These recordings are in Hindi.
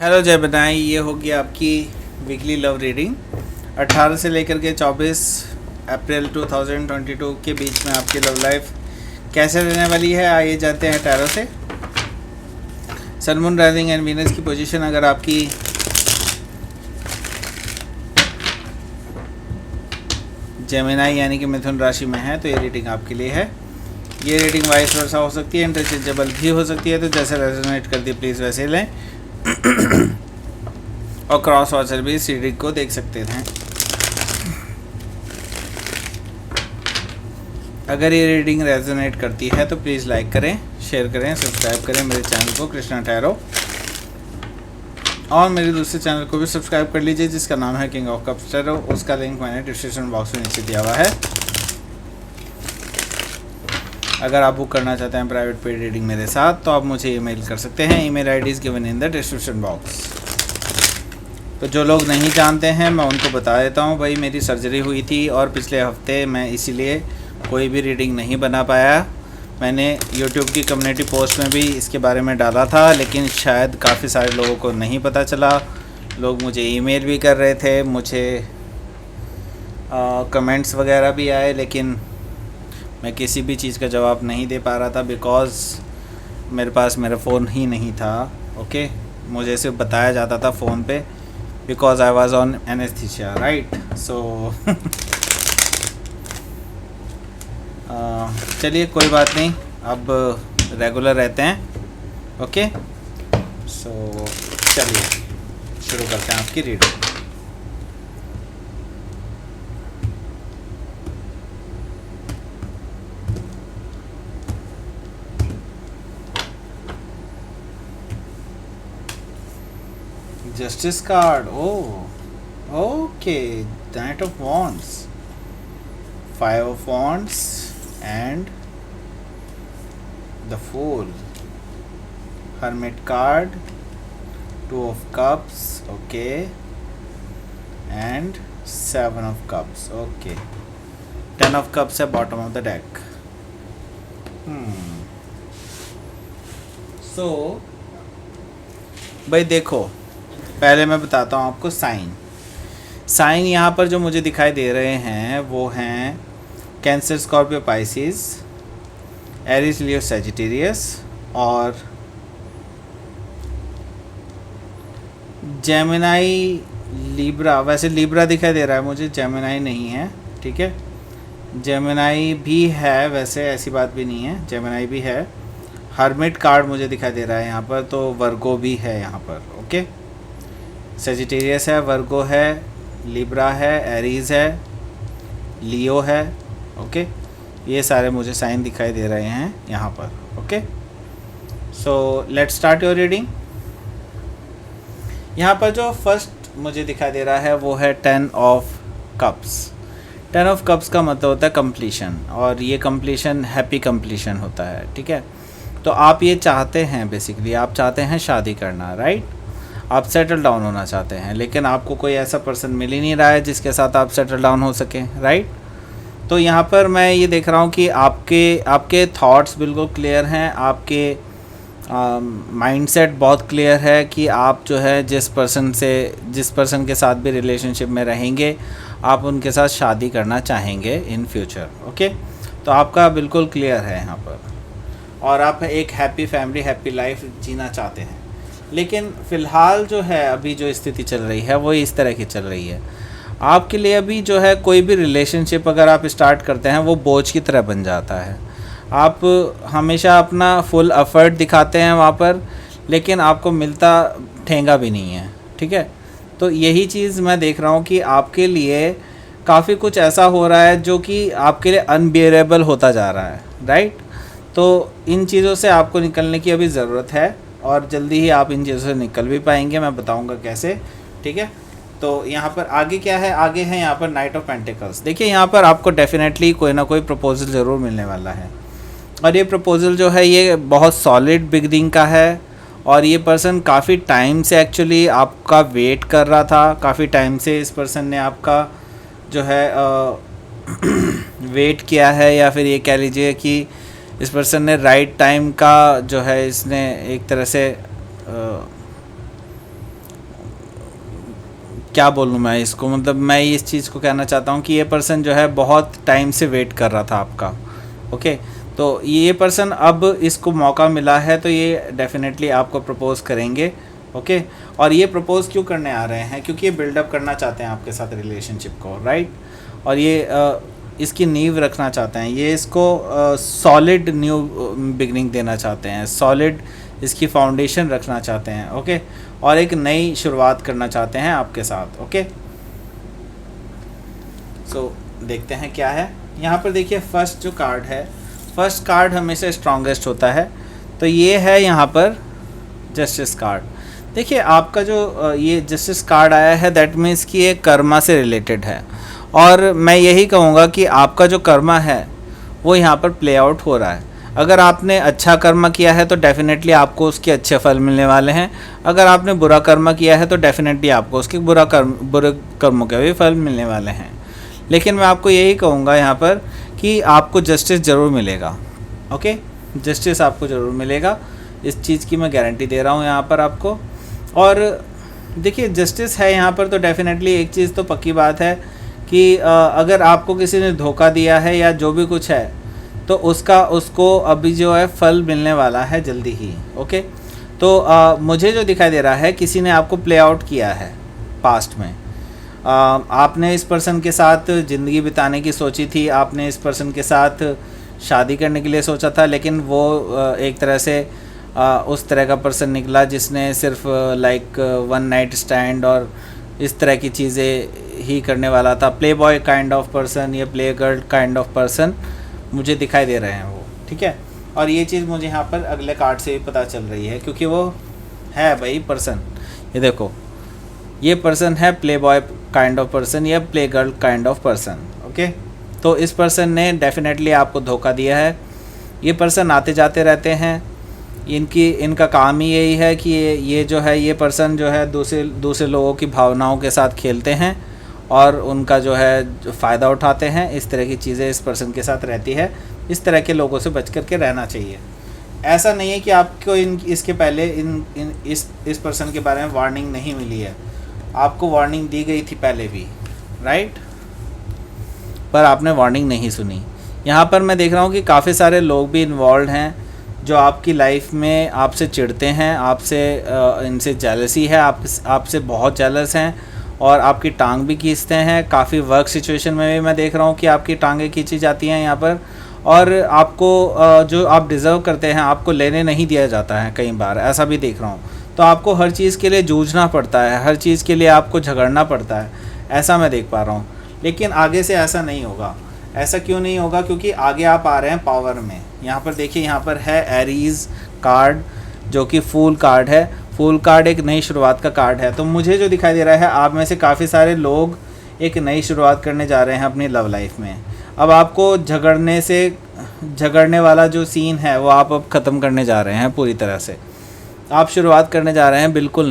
हेलो जय बनाई, ये होगी आपकी वीकली लव रीडिंग 18 से लेकर के 24 अप्रैल 2022 के बीच में आपकी लव लाइफ कैसे रहने वाली है। आइए जानते हैं टैरो से। सन, मून, राइजिंग एंड वीनस की पोजीशन अगर आपकी जेमिनाई यानी कि मिथुन राशि में है तो ये रीडिंग आपके लिए है। ये रीडिंग वाइस वर्सा हो सकती है, इंटरचेंजेबल भी हो सकती है, तो जैसे रेजोनेट करती है प्लीज़ वैसे लें। और क्रॉस वॉचर भी इस रीडिंग को देख सकते हैं। अगर ये रीडिंग रेजोनेट करती है तो प्लीज़ लाइक करें, शेयर करें, सब्सक्राइब करें मेरे चैनल को कृष्णा टैरो, और मेरे दूसरे चैनल को भी सब्सक्राइब कर लीजिए जिसका नाम है किंग ऑफ कप्स टैरो। उसका लिंक मैंने डिस्क्रिप्शन बॉक्स में नीचे दिया हुआ है। अगर आप बुक करना चाहते हैं प्राइवेट पेड रीडिंग मेरे साथ तो आप मुझे ईमेल कर सकते हैं। Email ID is given in the description box. तो जो लोग नहीं जानते हैं मैं उनको बता देता हूँ। भाई मेरी सर्जरी हुई थी और पिछले हफ्ते मैं इसीलिए कोई भी रीडिंग नहीं बना पाया। मैंने यूट्यूब की कम्युनिटी पोस्ट में भी इसके बारे में डाला था, लेकिन शायद काफ़ी सारे लोगों को नहीं पता चला। लोग मुझे ईमेल भी कर रहे थे, मुझे कमेंट्स वगैरह भी आए, लेकिन मैं किसी भी चीज़ का जवाब नहीं दे पा रहा था बिकॉज़ मेरे पास मेरा फ़ोन ही नहीं था। ओके, मुझे सिर्फ बताया जाता था फ़ोन पे because I was on anesthesia, right. So चलिए कोई बात नहीं, अब रेगुलर रहते हैं। ओके, सो चलिए शुरू करते हैं आपकी reading. Justice card. Oh, okay. Knight of Wands, Five of Wands, and the Fool. Hermit card, Two of Cups. Okay, and Seven of Cups. Okay, Ten of Cups है bottom of the deck. So, भाई देखो, पहले मैं बताता हूँ आपको साइन यहाँ पर जो मुझे दिखाई दे रहे हैं वो हैं कैंसर, स्कॉर्पियो, पाइसिस, एरिस, लियो, सैजिटेरियस और जेमिनाई, लिब्रा। वैसे लिब्रा दिखाई दे रहा है मुझे, जेमिनाई नहीं है, ठीक है। जेमिनाई भी है, वैसे ऐसी बात भी नहीं है, जेमिनाई भी है। हर्मिट कार्ड मुझे दिखाई दे रहा है यहाँ पर, तो वर्गो भी है यहाँ पर। ओके, सजिटेरियस है, वर्गो है, लिब्रा है, एरीज है, लियो है। ओके, ये सारे मुझे साइन दिखाई दे रहे हैं यहाँ पर। Okay, so let's start your reading. यहाँ पर जो फर्स्ट मुझे दिखाई दे रहा है वो है 10 ऑफ कप्स। 10 ऑफ कप्स का मतलब होता है कंप्लीशन, और ये कंप्लीशन हैप्पी कंप्लीशन होता है, ठीक है। तो आप ये चाहते हैं, बेसिकली आप चाहते हैं शादी करना, राइट। आप सेटल डाउन होना चाहते हैं, लेकिन आपको कोई ऐसा पर्सन मिल ही नहीं रहा है जिसके साथ आप सेटल डाउन हो सकें, राइट। तो यहाँ पर मैं ये देख रहा हूँ कि आपके थॉट्स बिल्कुल क्लियर हैं, आपके माइंडसेट बहुत क्लियर है कि आप जो है जिस पर्सन के साथ भी रिलेशनशिप में रहेंगे आप उनके साथ शादी करना चाहेंगे इन फ्यूचर। ओके, तो आपका बिल्कुल क्लियर है यहाँ पर, और आप एक हैप्पी फैमिली, हैप्पी लाइफ जीना चाहते हैं। लेकिन फ़िलहाल जो है अभी जो स्थिति चल रही है वो इस तरह की चल रही है। आपके लिए अभी जो है कोई भी रिलेशनशिप अगर आप स्टार्ट करते हैं वो बोझ की तरह बन जाता है। आप हमेशा अपना फुल एफर्ट दिखाते हैं वहाँ पर, लेकिन आपको मिलता ठेंगा भी नहीं है, ठीक है। तो यही चीज़ मैं देख रहा हूँ कि आपके लिए काफ़ी कुछ ऐसा हो रहा है जो कि आपके लिए अनबियरेबल होता जा रहा है, राइट। तो इन चीज़ों से आपको निकलने की अभी ज़रूरत है, और जल्दी ही आप इन चीज़ों से निकल भी पाएंगे, मैं बताऊंगा कैसे, ठीक है। तो यहाँ पर आगे क्या है, आगे है यहाँ पर नाइट ऑफ पेंटिकल्स। देखिए यहाँ पर आपको डेफिनेटली कोई ना कोई प्रपोजल ज़रूर मिलने वाला है, और ये प्रपोजल जो है ये बहुत सॉलिड बिगनिंग का है, और ये पर्सन काफ़ी टाइम से एक्चुअली आपका वेट कर रहा था। काफ़ी टाइम से इस पर्सन ने आपका जो है वेट किया है, या फिर ये कह लीजिए कि इस पर्सन ने राइट टाइम का जो है इसने एक तरह से क्या बोलूँ मैं इसको, मतलब मैं इस चीज़ को कहना चाहता हूँ कि ये पर्सन जो है बहुत टाइम से वेट कर रहा था आपका। ओके, तो ये पर्सन अब इसको मौका मिला है तो ये डेफिनेटली आपको प्रपोज़ करेंगे। ओके, और ये प्रपोज़ क्यों करने आ रहे हैं, क्योंकि ये बिल्डअप करना चाहते हैं आपके साथ रिलेशनशिप को, राइट। और ये इसकी नींव रखना चाहते हैं, ये इसको सॉलिड न्यू बिगनिंग देना चाहते हैं, सॉलिड इसकी फाउंडेशन रखना चाहते हैं। ओके, और एक नई शुरुआत करना चाहते हैं आपके साथ। ओके, सो देखते हैं क्या है यहाँ पर। देखिए फर्स्ट जो कार्ड है, फर्स्ट कार्ड हमेशा स्ट्रॉन्गेस्ट होता है, तो ये है यहाँ पर जस्टिस कार्ड। देखिए आपका जो ये जस्टिस कार्ड आया है दैट मीन्स कि ये कर्मा से रिलेटेड है, और मैं यही कहूँगा कि आपका जो कर्मा है वो यहाँ पर प्ले आउट हो रहा है। अगर आपने अच्छा कर्म किया है तो डेफिनेटली आपको उसके अच्छे फल मिलने वाले हैं, अगर आपने बुरा कर्म किया है तो डेफिनेटली आपको उसके बुरे कर्मों के भी फल मिलने वाले हैं। लेकिन मैं आपको यही कहूँगा यहाँ पर कि आपको जस्टिस ज़रूर मिलेगा। ओके, जस्टिस आपको ज़रूर मिलेगा, इस चीज़ की मैं गारंटी दे रहा हूँ यहाँ पर आपको। और देखिए जस्टिस है यहाँ पर तो डेफिनेटली एक चीज़ तो पक्की बात है कि अगर आपको किसी ने धोखा दिया है या जो भी कुछ है तो उसको अभी जो है फल मिलने वाला है जल्दी ही। ओके, तो मुझे जो दिखाई दे रहा है किसी ने आपको प्ले आउट किया है पास्ट में। आपने इस पर्सन के साथ ज़िंदगी बिताने की सोची थी, आपने इस पर्सन के साथ शादी करने के लिए सोचा था, लेकिन वो एक तरह से उस तरह का पर्सन निकला जिसने सिर्फ लाइक वन नाइट स्टैंड और इस तरह की चीज़ें ही करने वाला था। Play boy kind of person या play girl kind of person मुझे दिखाई दे रहे हैं वो, ठीक है। और ये चीज़ मुझे यहाँ पर अगले कार्ड से भी पता चल रही है, क्योंकि वो है भाई पर्सन, ये देखो ये पर्सन है play boy kind of person या play girl kind of person. Okay, तो इस पर्सन ने डेफिनेटली आपको धोखा दिया है। ये पर्सन आते जाते रहते हैं, इनका काम ही यही है कि ये जो है ये पर्सन जो है दूसरे लोगों की भावनाओं के साथ खेलते हैं और उनका जो है फ़ायदा उठाते हैं। इस तरह की चीज़ें इस पर्सन के साथ रहती है। इस तरह के लोगों से बच कर के रहना चाहिए। ऐसा नहीं है कि आपको इसके पहले इस पर्सन के बारे में वार्निंग नहीं मिली है, आपको वार्निंग दी गई थी पहले भी, राइट, पर आपने वार्निंग नहीं सुनी। यहाँ पर मैं देख रहा हूँ कि काफ़ी सारे लोग भी इन्वॉल्व हैं जो आपकी लाइफ में आपसे चिढ़ते हैं, आपसे इनसे जेलसी है, आपसे बहुत जेलस हैं और आपकी टांग भी खींचते हैं। काफ़ी वर्क सिचुएशन में भी मैं देख रहा हूँ कि आपकी टांगें खींची जाती हैं यहाँ पर, और आपको जो आप डिज़र्व करते हैं आपको लेने नहीं दिया जाता है, कई बार ऐसा भी देख रहा हूँ। तो आपको हर चीज़ के लिए जूझना पड़ता है, हर चीज़ के लिए आपको झगड़ना पड़ता है, ऐसा मैं देख पा रहा हूँ। लेकिन आगे से ऐसा नहीं होगा। ऐसा क्यों नहीं होगा? क्योंकि आगे आप आ रहे हैं पावर में। यहाँ पर देखिए, यहाँ पर है एरीज़ कार्ड जो कि फूल कार्ड है। फूल कार्ड एक नई शुरुआत का कार्ड है। तो मुझे जो दिखाई दे रहा है, आप में से काफ़ी सारे लोग एक नई शुरुआत करने जा रहे हैं अपनी लव लाइफ में। अब आपको झगड़ने वाला जो सीन है वो आप अब ख़त्म करने जा रहे हैं पूरी तरह से। आप शुरुआत करने जा रहे हैं बिल्कुल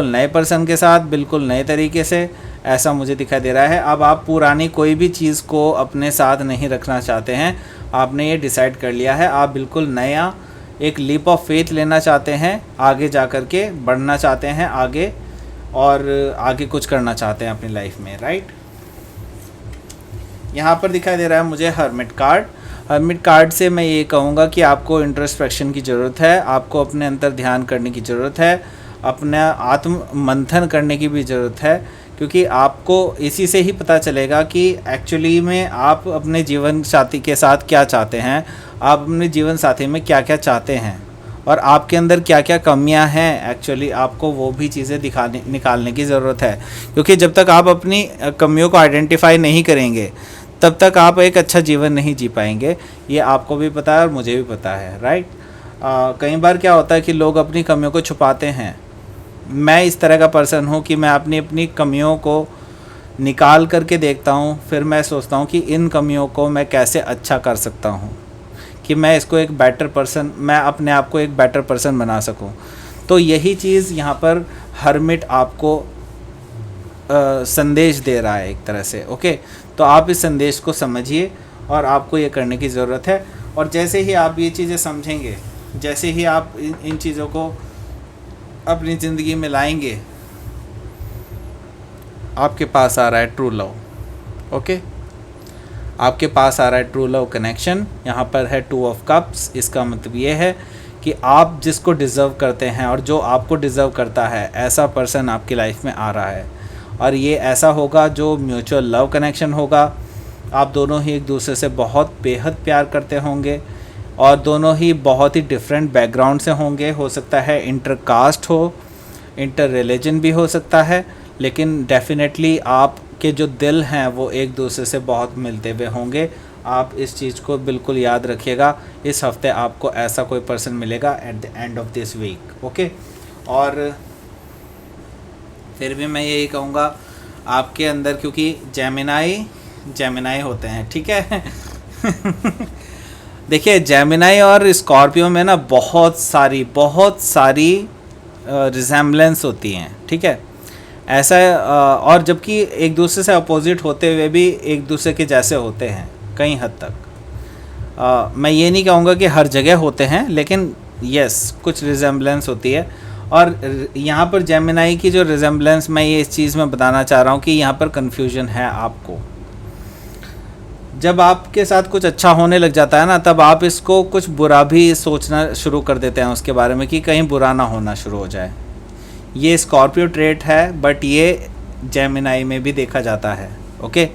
नए पर्सन के साथ, बिल्कुल नए तरीके से, ऐसा मुझे दिखाई दे रहा है। अब आप पुरानी कोई भी चीज़ को अपने साथ नहीं रखना चाहते हैं, आपने ये डिसाइड कर लिया है। आप बिल्कुल नया एक लीप ऑफ फेथ लेना चाहते हैं, आगे जा कर के बढ़ना चाहते हैं आगे, और आगे कुछ करना चाहते हैं अपनी लाइफ में, राइट। यहाँ पर दिखाई दे रहा है मुझे हर्मिट कार्ड। हर्मिट कार्ड से मैं ये कहूँगा कि आपको इंट्रोस्पेक्शन की ज़रूरत है, आपको अपने अंतर ध्यान करने की ज़रूरत है, अपना आत्म मंथन करने की भी ज़रूरत है, क्योंकि आपको इसी से ही पता चलेगा कि एक्चुअली में आप अपने जीवन साथी के साथ क्या चाहते हैं, आप अपने जीवन साथी में क्या क्या चाहते हैं, और आपके अंदर क्या क्या कमियां हैं। एक्चुअली आपको वो भी चीज़ें निकालने की ज़रूरत है, क्योंकि जब तक आप अपनी कमियों को आइडेंटिफाई नहीं करेंगे तब तक आप एक अच्छा जीवन नहीं जी पाएंगे। ये आपको भी पता है और मुझे भी पता है, राइट। कई बार क्या होता है कि लोग अपनी कमियों को छुपाते हैं। मैं इस तरह का पर्सन हूँ कि मैं अपनी कमियों को निकाल करके देखता हूँ, फिर मैं सोचता हूँ कि इन कमियों को मैं कैसे अच्छा कर सकता हूँ, कि मैं इसको एक बेटर पर्सन, मैं अपने आप को एक बेटर पर्सन बना सकूँ। तो यही चीज़ यहाँ पर हर्मिट आपको संदेश दे रहा है एक तरह से। ओके, तो आप इस संदेश को समझिए और आपको ये करने की ज़रूरत है। और जैसे ही आप ये चीज़ें समझेंगे, जैसे ही आप इन चीज़ों को अपनी ज़िंदगी में लाएंगे, आपके पास आ रहा है ट्रू लव। ओके, आपके पास आ रहा है ट्रू लव कनेक्शन। यहाँ पर है 2 ऑफ कप्स। इसका मतलब ये है कि आप जिसको डिज़र्व करते हैं और जो आपको डिज़र्व करता है, ऐसा पर्सन आपकी लाइफ में आ रहा है। और ये ऐसा होगा जो म्यूचुअल लव कनेक्शन होगा। आप दोनों ही एक दूसरे से बहुत बेहद प्यार करते होंगे और दोनों ही बहुत ही डिफरेंट बैकग्राउंड से होंगे। हो सकता है इंटर कास्ट हो, इंटर रिलीजन भी हो सकता है, लेकिन डेफिनेटली आपके जो दिल हैं वो एक दूसरे से बहुत मिलते हुए होंगे। आप इस चीज़ को बिल्कुल याद रखिएगा। इस हफ्ते आपको ऐसा कोई पर्सन मिलेगा at the end of this week. Okay, और फिर भी मैं यही कहूँगा आपके अंदर, क्योंकि जेमिनाई होते हैं, ठीक है। देखिए, जेमिनाई और स्कॉर्पियो में ना बहुत सारी रिजेम्बलेंस होती हैं, ठीक है। ऐसा और जबकि एक दूसरे से अपोजिट होते हुए भी एक दूसरे के जैसे होते हैं कई हद तक। मैं ये नहीं कहूँगा कि हर जगह होते हैं, लेकिन यस, कुछ रिजेम्बलेंस होती है। और यहाँ पर जेमिनाई की जो रिजेम्बलेंस, मैं ये इस चीज़ में बताना चाह रहा हूँ कि यहाँ पर कन्फ्यूजन है आपको। जब आपके साथ कुछ अच्छा होने लग जाता है ना, तब आप इसको कुछ बुरा भी सोचना शुरू कर देते हैं उसके बारे में, कि कहीं बुरा ना होना शुरू हो जाए। ये स्कॉर्पियो ट्रेट है, बट ये जेमिनाई में भी देखा जाता है। ओके,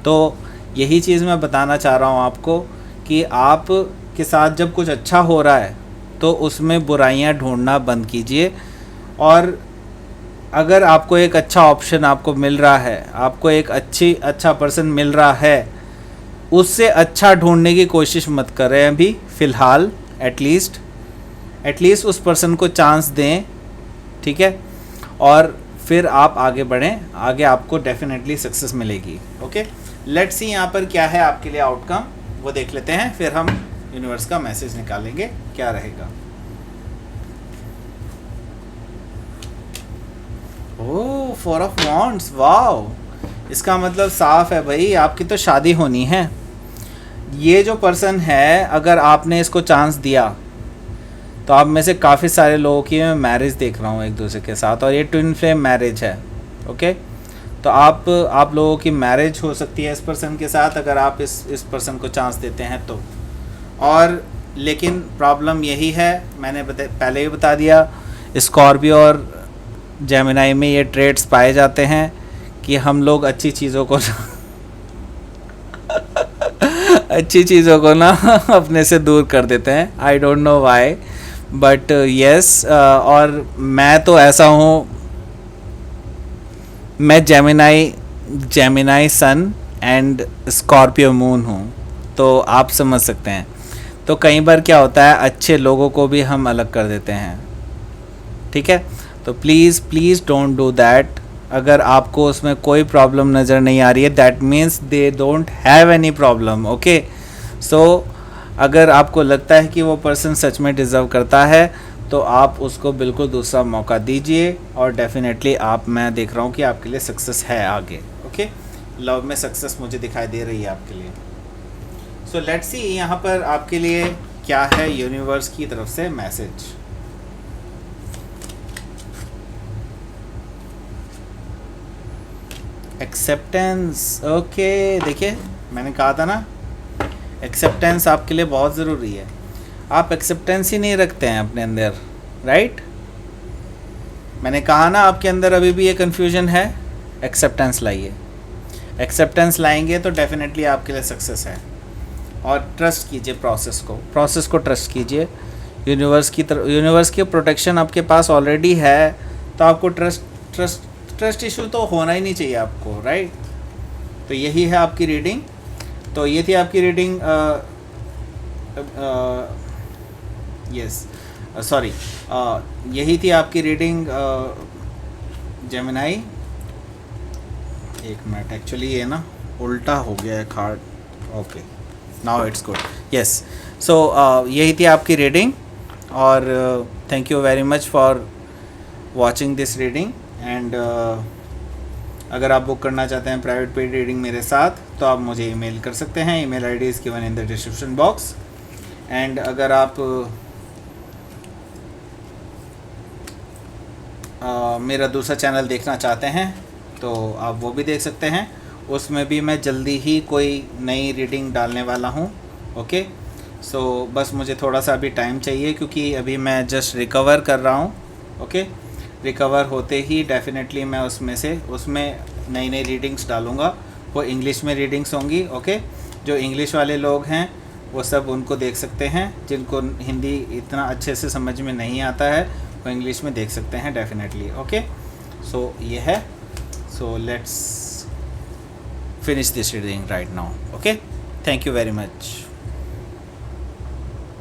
तो यही चीज़ मैं बताना चाह रहा हूँ आपको कि आप के साथ जब कुछ अच्छा हो रहा है तो उसमें बुराइयाँ ढूंढना बंद कीजिए। और अगर आपको एक अच्छा ऑप्शन आपको मिल रहा है, आपको एक अच्छा पर्सन मिल रहा है, उससे अच्छा ढूंढने की कोशिश मत करें अभी फ़िलहाल। एटलीस्ट उस पर्सन को चांस दें, ठीक है, और फिर आप आगे बढ़ें। आगे आपको डेफिनेटली सक्सेस मिलेगी। ओके, लेट्स सी यहाँ पर क्या है आपके लिए आउटकम, वो देख लेते हैं, फिर हम यूनिवर्स का मैसेज निकालेंगे क्या रहेगा। ओह, 4 ऑफ वॉन्ड्स, वाओ। इसका मतलब साफ है भाई, आपकी तो शादी होनी है। ये जो पर्सन है, अगर आपने इसको चांस दिया तो आप में से काफ़ी सारे लोगों की मैं मैरिज देख रहा हूँ एक दूसरे के साथ, और ये ट्विन फ्लेम मैरिज है। ओके, तो आप लोगों की मैरिज हो सकती है इस पर्सन के साथ, अगर आप इस पर्सन को चांस देते हैं तो। और लेकिन प्रॉब्लम यही है, मैंने पहले ही बता दिया, स्कॉर्पियो और जेमिनाई में ये ट्रेड्स पाए जाते हैं कि हम लोग अच्छी चीज़ों को ना अपने से दूर कर देते हैं। I don't know why, but yes. और मैं तो ऐसा हूँ, मैं Gemini sun and Scorpio moon हूँ, तो आप समझ सकते हैं। तो कई बार क्या होता है, अच्छे लोगों को भी हम अलग कर देते हैं, ठीक है। तो प्लीज़ डोंट डू दैट। अगर आपको उसमें कोई प्रॉब्लम नज़र नहीं आ रही है, that means they don't have any problem. Okay, so अगर आपको लगता है कि वो पर्सन सच में डिज़र्व करता है, तो आप उसको बिल्कुल दूसरा मौका दीजिए, और डेफिनेटली मैं देख रहा हूँ कि आपके लिए सक्सेस है आगे। ओके, लव में सक्सेस मुझे दिखाई दे रही है आपके लिए। सो लेट्स सी यहाँ पर आपके लिए क्या है यूनिवर्स की तरफ से मैसेज। एक्सेप्टेंस। ओके, देखिए मैंने कहा था ना, एक्सेप्टेंस आपके लिए बहुत ज़रूरी है। आप एक्सेप्टेंस ही नहीं रखते हैं अपने अंदर, राइट। मैंने कहा ना, आपके अंदर अभी भी ये कन्फ्यूजन है। एक्सेप्टेंस लाइए, एक्सेप्टेंस लाएंगे तो डेफिनेटली आपके लिए सक्सेस है। और ट्रस्ट कीजिए प्रोसेस को ट्रस्ट कीजिए। यूनिवर्स की प्रोटेक्शन आपके पास ऑलरेडी है, तो आपको ट्रस्ट इशू तो होना ही नहीं चाहिए आपको, राइट। तो यही है आपकी रीडिंग। तो ये थी आपकी रीडिंग, यही थी आपकी रीडिंग जेमिनाई। एक मिनट, एक्चुअली ये ना उल्टा हो गया है card. Okay, now it's good, yes. So यही थी आपकी रीडिंग, और thank you very much for watching this reading. And अगर आप बुक करना चाहते हैं प्राइवेट पेड रीडिंग मेरे साथ, तो आप मुझे ईमेल कर सकते हैं। Email ID is given in the description box. And अगर आप मेरा दूसरा चैनल देखना चाहते हैं, तो आप वो भी देख सकते हैं। उसमें भी मैं जल्दी ही कोई नई रीडिंग डालने वाला हूँ। ओके, सो बस मुझे थोड़ा सा अभी टाइम चाहिए क्योंकि अभी मैं जस्ट रिकवर कर रहा हूँ। ओके, रिकवर होते ही डेफिनेटली मैं उसमें नई नई रीडिंग्स डालूँगा। वो इंग्लिश में रीडिंग्स होंगी। ओके, जो इंग्लिश वाले लोग हैं वो सब उनको देख सकते हैं, जिनको हिंदी इतना अच्छे से समझ में नहीं आता है वो इंग्लिश में देख सकते हैं डेफिनेटली। ओके, सो ये है। So let's finish this reading right now. Okay, thank you very much.